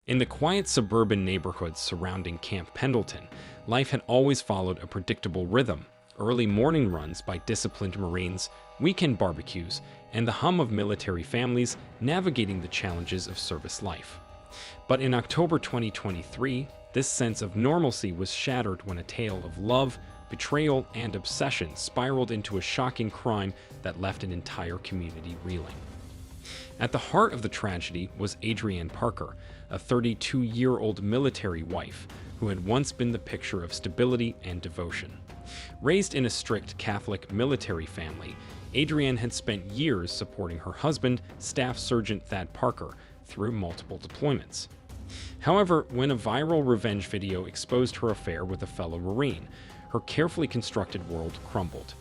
In the quiet suburban neighborhoods surrounding Camp Pendleton, life had always followed a predictable rhythm: early morning runs by disciplined Marines, weekend barbecues, and the hum of military families navigating the challenges of service life. But in October 2023, this sense of normalcy was shattered when a tale of love, betrayal, and obsession spiraled into a shocking crime that left an entire community reeling. At the heart of the tragedy was Adrienne Parker, a 32-year-old military wife who had once been the picture of stability and devotion. Raised in a strict Catholic military family, Adrienne had spent years supporting her husband, Staff Sergeant Thad Parker, through multiple deployments. However, when a viral revenge video exposed her affair with a fellow Marine, her carefully constructed world crumbled.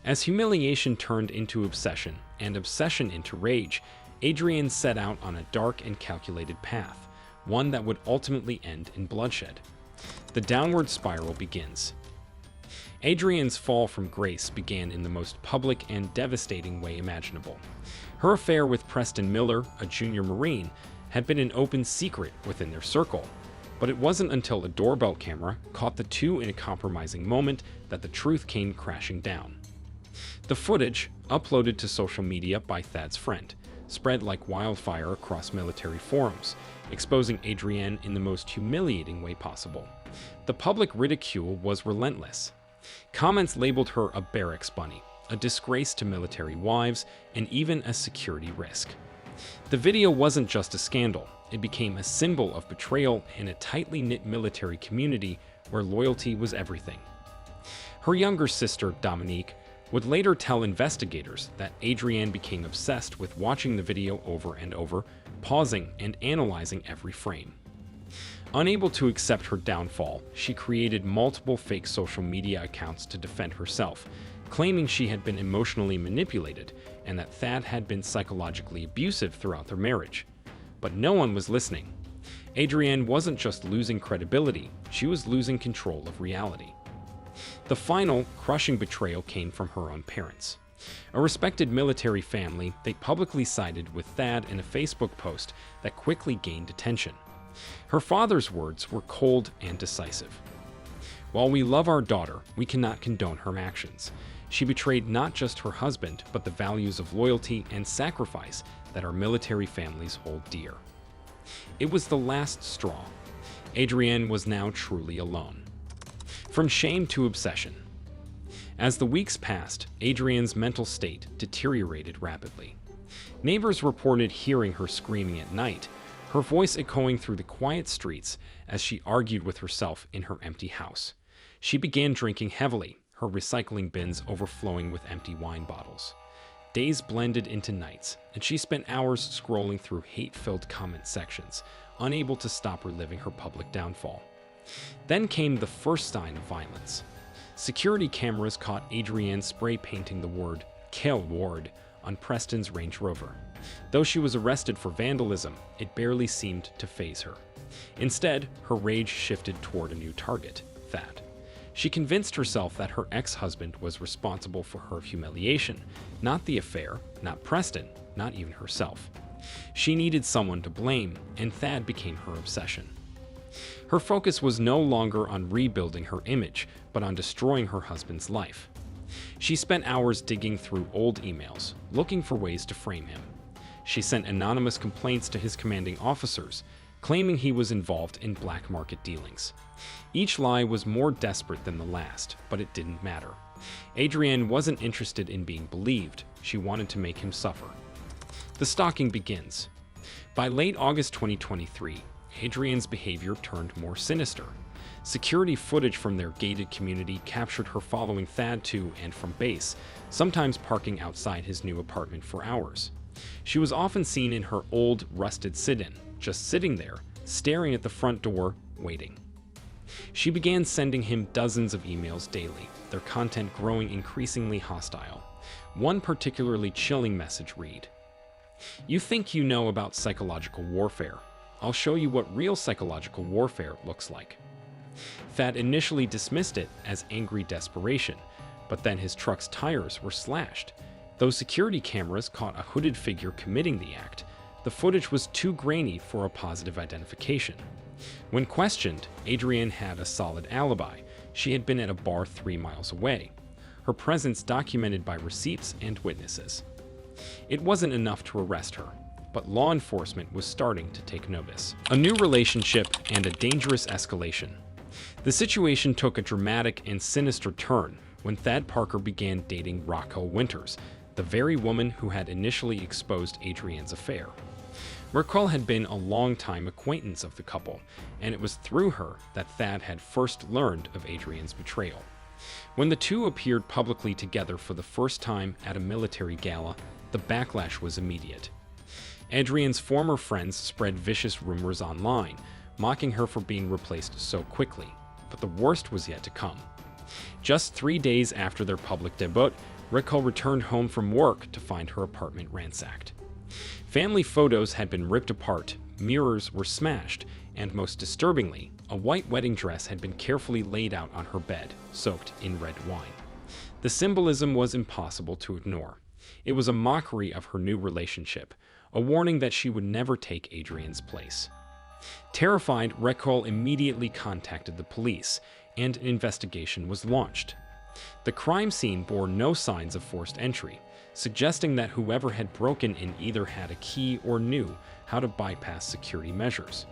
As humiliation turned into obsession and obsession into rage, Adrienne set out on a dark and calculated path, one that would ultimately end in bloodshed. The downward spiral begins. Adrienne's fall from grace began in the most public and devastating way imaginable. Her affair with Preston Miller, a junior Marine, had been an open secret within their circle, but it wasn't until a doorbell camera caught the two in a compromising moment that the truth came crashing down. The footage, uploaded to social media by Thad's friend, spread like wildfire across military forums, exposing Adrienne in the most humiliating way possible. The public ridicule was relentless. Comments labeled her a barracks bunny, a disgrace to military wives, and even a security risk. The video wasn't just a scandal, it became a symbol of betrayal in a tightly knit military community where loyalty was everything. Her younger sister, Dominique, would later tell investigators that Adrienne became obsessed with watching the video over and over, pausing and analyzing every frame. Unable to accept her downfall, she created multiple fake social media accounts to defend herself, claiming she had been emotionally manipulated and that Thad had been psychologically abusive throughout their marriage. But no one was listening. Adrienne wasn't just losing credibility, she was losing control of reality. The final, crushing betrayal came from her own parents. A respected military family, they publicly sided with Thad in a Facebook post that quickly gained attention. Her father's words were cold and decisive. "While we love our daughter, we cannot condone her actions. She betrayed not just her husband, but the values of loyalty and sacrifice that our military families hold dear." It was the last straw. Adrienne was now truly alone. From shame to obsession. As the weeks passed, Adrienne's mental state deteriorated rapidly. Neighbors reported hearing her screaming at night, her voice echoing through the quiet streets as she argued with herself in her empty house. She began drinking heavily, her recycling bins overflowing with empty wine bottles. Days blended into nights, and she spent hours scrolling through hate-filled comment sections, unable to stop reliving her public downfall. Then came the first sign of violence. Security cameras caught Adrienne spray painting the word "Kill Ward" on Preston's Range Rover. Though she was arrested for vandalism, it barely seemed to faze her. Instead, her rage shifted toward a new target, Thad. She convinced herself that her ex-husband was responsible for her humiliation, not the affair, not Preston, not even herself. She needed someone to blame, and Thad became her obsession. Her focus was no longer on rebuilding her image, but on destroying her husband's life. She spent hours digging through old emails, looking for ways to frame him. She sent anonymous complaints to his commanding officers, claiming he was involved in black market dealings. Each lie was more desperate than the last, but it didn't matter. Adrienne wasn't interested in being believed, she wanted to make him suffer. The stalking begins. By late August 2023, Adrienne's behavior turned more sinister. Security footage from their gated community captured her following Thad to and from base, sometimes parking outside his new apartment for hours. She was often seen in her old, rusted sit-in, just sitting there, staring at the front door, waiting. She began sending him dozens of emails daily, their content growing increasingly hostile. One particularly chilling message read, "You think you know about psychological warfare. I'll show you what real psychological warfare looks like." Thad initially dismissed it as angry desperation, but then his truck's tires were slashed. Though security cameras caught a hooded figure committing the act, the footage was too grainy for a positive identification. When questioned, Adrienne had a solid alibi. She had been at a bar 3 miles away, her presence documented by receipts and witnesses. It wasn't enough to arrest her, but law enforcement was starting to take notice. A new relationship and a dangerous escalation. The situation took a dramatic and sinister turn when Thad Parker began dating Raquel Winters, the very woman who had initially exposed Adrienne's affair. Raquel had been a long-time acquaintance of the couple, and it was through her that Thad had first learned of Adrienne's betrayal. When the two appeared publicly together for the first time at a military gala, the backlash was immediate. Adrienne's former friends spread vicious rumors online, mocking her for being replaced so quickly, but the worst was yet to come. Just 3 days after their public debut, Raquel returned home from work to find her apartment ransacked. Family photos had been ripped apart, mirrors were smashed, and most disturbingly, a white wedding dress had been carefully laid out on her bed, soaked in red wine. The symbolism was impossible to ignore. It was a mockery of her new relationship, a warning that she would never take Adrienne's place. Terrified, Raquel immediately contacted the police, and an investigation was launched. The crime scene bore no signs of forced entry, suggesting that whoever had broken in either had a key or knew how to bypass security measures.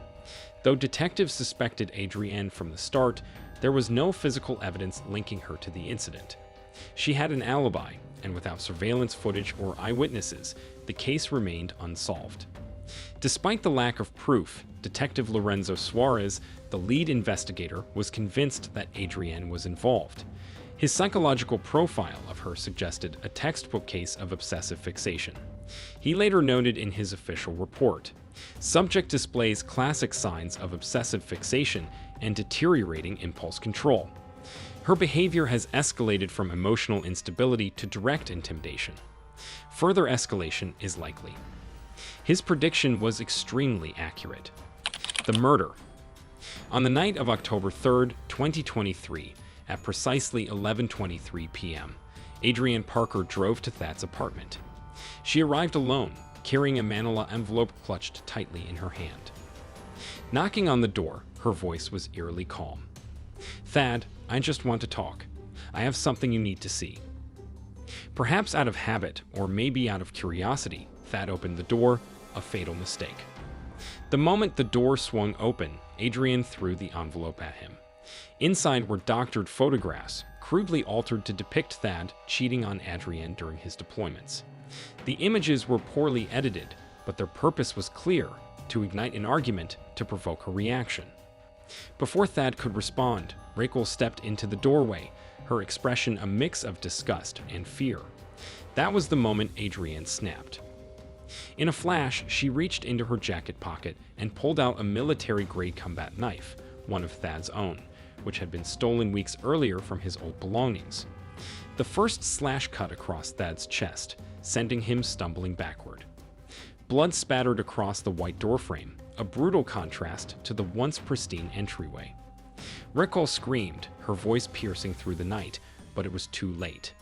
Though detectives suspected Adrienne from the start, there was no physical evidence linking her to the incident. She had an alibi, and without surveillance footage or eyewitnesses, the case remained unsolved. Despite the lack of proof, Detective Lorenzo Suarez, the lead investigator, was convinced that Adrienne was involved. His psychological profile of her suggested a textbook case of obsessive fixation. He later noted in his official report, "Subject displays classic signs of obsessive fixation and deteriorating impulse control. Her behavior has escalated from emotional instability to direct intimidation. Further escalation is likely." His prediction was extremely accurate. The murder. On the night of October 3rd, 2023, at precisely 11:23 p.m., Adrienne Parker drove to Thad's apartment. She arrived alone, carrying a manila envelope clutched tightly in her hand. Knocking on the door, her voice was eerily calm. "Thad, I just want to talk. I have something you need to see." Perhaps out of habit, or maybe out of curiosity, Thad opened the door, a fatal mistake. The moment the door swung open, Adrienne threw the envelope at him. Inside were doctored photographs, crudely altered to depict Thad cheating on Adrienne during his deployments. The images were poorly edited, but their purpose was clear: to ignite an argument, to provoke a reaction. Before Thad could respond, Raquel stepped into the doorway, her expression a mix of disgust and fear. That was the moment Adrienne snapped. In a flash, she reached into her jacket pocket and pulled out a military-grade combat knife, one of Thad's own, which had been stolen weeks earlier from his old belongings. The first slash cut across Thad's chest, sending him stumbling backward. Blood spattered across the white doorframe, a brutal contrast to the once pristine entryway. Raquel screamed, her voice piercing through the night, but it was too late.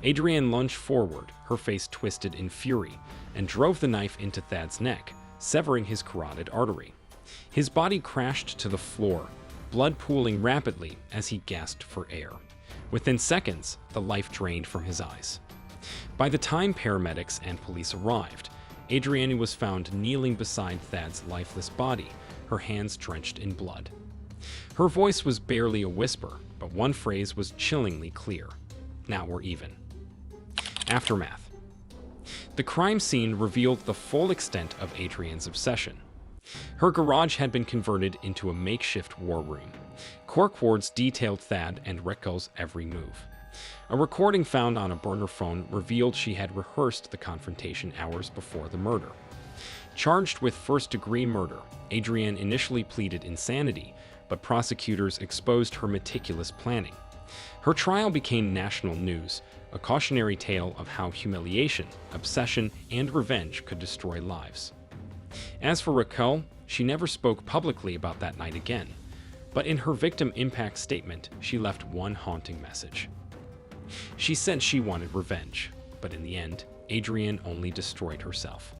Adrienne lunged forward, her face twisted in fury, and drove the knife into Thad's neck, severing his carotid artery. His body crashed to the floor, blood pooling rapidly as he gasped for air. Within seconds, the life drained from his eyes. By the time paramedics and police arrived, Adrienne was found kneeling beside Thad's lifeless body, her hands drenched in blood. Her voice was barely a whisper, but one phrase was chillingly clear: "Now we're even." Aftermath. The crime scene revealed the full extent of Adrienne's obsession. Her garage had been converted into a makeshift war room. Cork wards detailed Thad and Raquel's every move. A recording found on a burner phone revealed she had rehearsed the confrontation hours before the murder. Charged with first-degree murder, Adrienne initially pleaded insanity, but prosecutors exposed her meticulous planning. Her trial became national news, a cautionary tale of how humiliation, obsession, and revenge could destroy lives. As for Raquel, she never spoke publicly about that night again, but in her victim impact statement, she left one haunting message. She said she wanted revenge, but in the end, Adrienne only destroyed herself.